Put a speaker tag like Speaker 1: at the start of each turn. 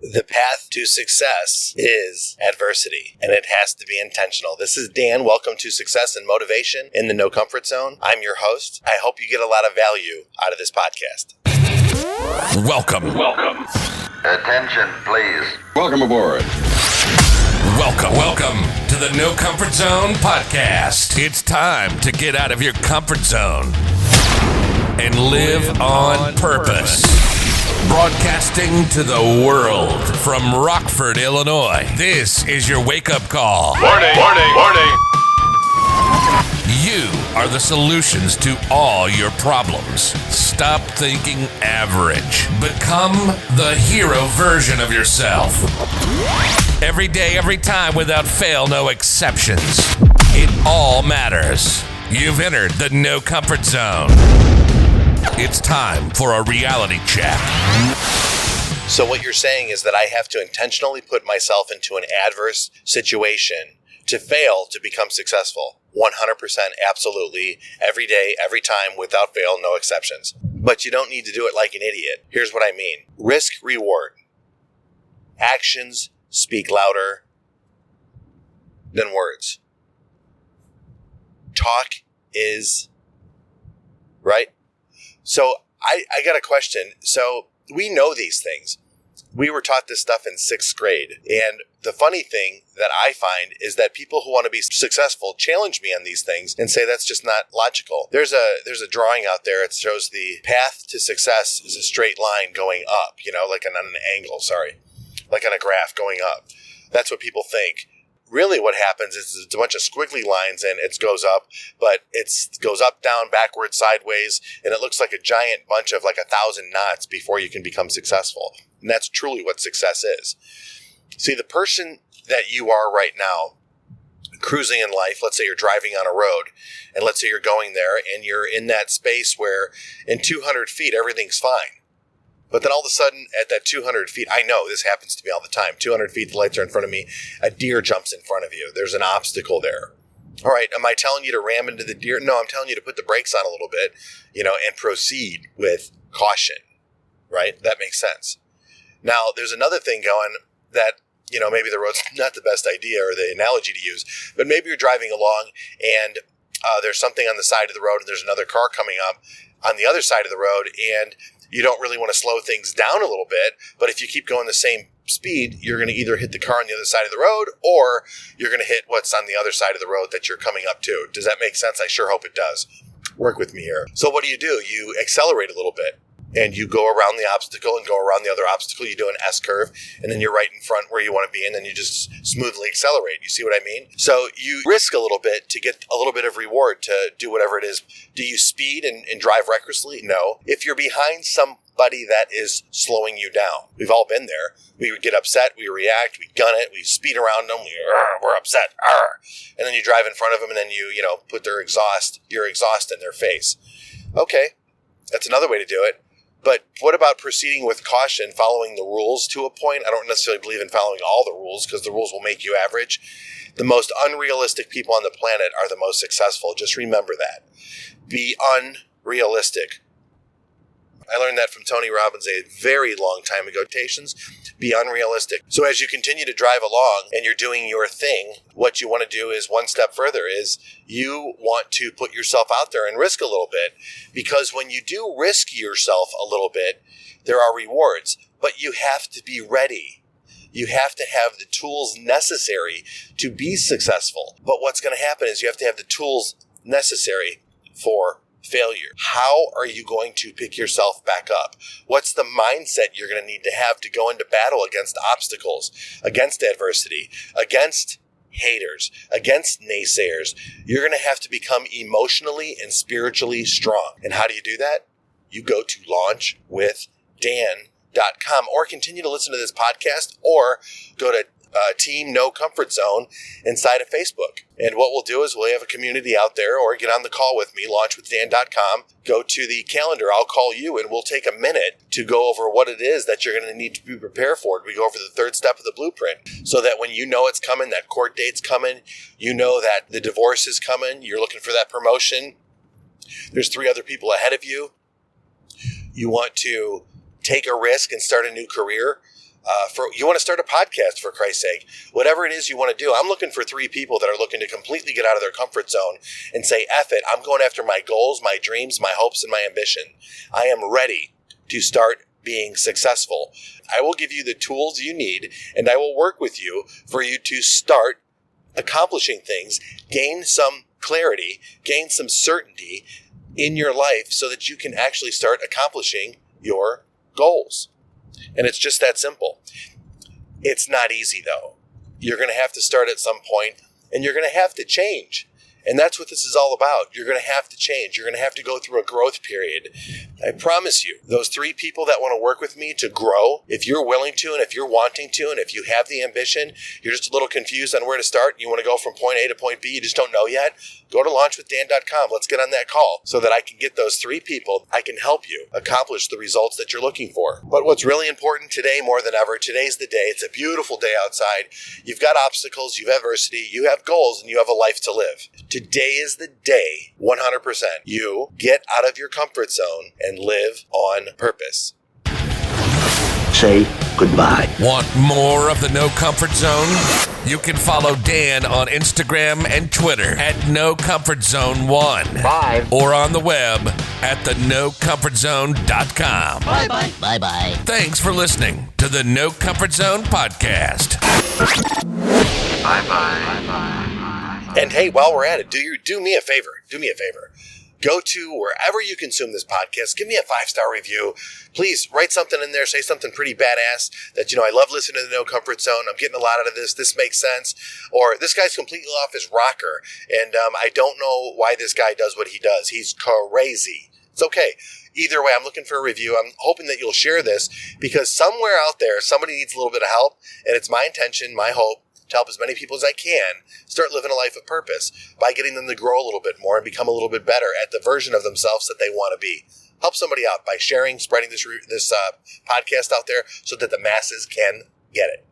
Speaker 1: The path to success is adversity, and it has to be intentional. This is Dan. Welcome to Success and Motivation in the No Comfort Zone. I'm your host. I hope you get a lot of value out of this podcast.
Speaker 2: Welcome.
Speaker 3: Attention, please.
Speaker 4: Welcome aboard.
Speaker 2: Welcome to the No Comfort Zone podcast. It's time to get out of your comfort zone and live on purpose. Broadcasting to the world from Rockford, Illinois. This is your wake-up call.
Speaker 5: Warning.
Speaker 2: You are the solutions to all your problems. Stop thinking average. Become the hero version of yourself. Every day, every time, without fail, no exceptions. It all matters. You've entered the No Comfort Zone. It's time for a reality check.
Speaker 1: So what you're saying is that I have to intentionally put myself into an adverse situation to fail to become successful. 100%, absolutely, every day, every time, without fail, no exceptions. But you don't need to do it like an idiot. Here's what I mean. Risk, reward. Actions speak louder than words. Talk is right. So I got a question. So we know these things. We were taught this stuff in 6th grade. And the funny thing that I find is that people who want to be successful challenge me on these things and say that's just not logical. There's a drawing out there. It shows the path to success is a straight line going up, like on an angle, like on a graph going up. That's what people think. Really what happens is it's a bunch of squiggly lines and it goes up, but it goes up, down, backwards, sideways, and it looks like a giant bunch of like 1,000 knots before you can become successful. And that's truly what success is. See, the person that you are right now, cruising in life, let's say you're driving on a road, and let's say you're going there and you're in that space where in 200 feet, everything's fine. But then all of a sudden, at that 200 feet, I know this happens to me all the time. 200 feet, the lights are in front of me. A deer jumps in front of you. There's an obstacle there. All right, am I telling you to ram into the deer? No, I'm telling you to put the brakes on a little bit, and proceed with caution, right? That makes sense. Now, there's another thing going that, maybe the road's not the best idea or the analogy to use, but maybe you're driving along and there's something on the side of the road and there's another car coming up on the other side of the road and you don't really want to slow things down a little bit, but if you keep going the same speed, you're going to either hit the car on the other side of the road or you're going to hit what's on the other side of the road that you're coming up to. Does that make sense? I sure hope it does. Work with me here. So what do? You accelerate a little bit and you go around the obstacle and go around the other obstacle. You do an S curve and then you're right in front where you want to be and then you just smoothly accelerate. You see what I mean? So you risk a little bit to get a little bit of reward to do whatever it is. Do you speed and drive recklessly? No. If you're behind somebody that is slowing you down, we've all been there. We get upset, we react, we gun it, we speed around them, we're upset, and then you drive in front of them and then you put your exhaust in their face. Okay, that's another way to do it. But what about proceeding with caution, following the rules to a point? I don't necessarily believe in following all the rules because the rules will make you average. The most unrealistic people on the planet are the most successful. Just remember that. Be unrealistic. I learned that from Tony Robbins a very long time ago. Be unrealistic. So as you continue to drive along and you're doing your thing, what you want to do is one step further is you want to put yourself out there and risk a little bit. Because when you do risk yourself a little bit, there are rewards. But you have to be ready. You have to have the tools necessary to be successful. But what's going to happen is you have to have the tools necessary for failure. How are you going to pick yourself back up? What's the mindset you're going to need to have to go into battle against obstacles, against adversity, against haters, against naysayers? You're going to have to become emotionally and spiritually strong. And how do you do that? You go to launchwithdan.com or continue to listen to this podcast or go to Team No Comfort Zone inside of Facebook. And what we'll do is we'll have a community out there, or get on the call with me, launchwithdan.com, go to the calendar, I'll call you, and we'll take a minute to go over what it is that you're going to need to be prepared for. We go over the third step of the blueprint, so that when you know it's coming, that court date's coming, you know that the divorce is coming, you're looking for that promotion, there's 3 other people ahead of you, you want to take a risk and start a new career, You want to start a podcast, for Christ's sake. Whatever it is you want to do. I'm looking for 3 people that are looking to completely get out of their comfort zone and say, F it, I'm going after my goals, my dreams, my hopes, and my ambition. I am ready to start being successful. I will give you the tools you need, and I will work with you for you to start accomplishing things, gain some clarity, gain some certainty in your life so that you can actually start accomplishing your goals. And it's just that simple. It's not easy, though. You're going to have to start at some point, and you're going to have to change. And that's what this is all about. You're going to have to change. You're going to have to go through a growth period. I promise you, those 3 people that want to work with me to grow, if you're willing to and if you're wanting to and if you have the ambition, you're just a little confused on where to start, you want to go from point A to point B, you just don't know yet, go to launchwithdan.com. Let's get on that call so that I can get those 3 people. I can help you accomplish the results that you're looking for. But what's really important today more than ever, today's the day. It's a beautiful day outside. You've got obstacles, you have adversity, you have goals, and you have a life to live. Today is the day, 100%. You get out of your comfort zone and live on purpose.
Speaker 4: Say goodbye.
Speaker 2: Want more of the No Comfort Zone? You can follow Dan on Instagram and Twitter at NoComfortZone1.
Speaker 4: Bye.
Speaker 2: Or on the web at thenocomfortzone.com.
Speaker 4: Bye-bye. Bye-bye.
Speaker 2: Thanks for listening to the No Comfort Zone podcast.
Speaker 3: Bye-bye.
Speaker 1: And hey, while we're at it, do me a favor. Go to wherever you consume this podcast. Give me a 5-star review. Please write something in there. Say something pretty badass that, I love listening to the No Comfort Zone. I'm getting a lot out of this. This makes sense. Or this guy's completely off his rocker. And I don't know why this guy does what he does. He's crazy. It's okay. Either way, I'm looking for a review. I'm hoping that you'll share this because somewhere out there, somebody needs a little bit of help. And it's my intention, my hope, to help as many people as I can start living a life of purpose by getting them to grow a little bit more and become a little bit better at the version of themselves that they want to be. Help somebody out by sharing, spreading this podcast out there so that the masses can get it.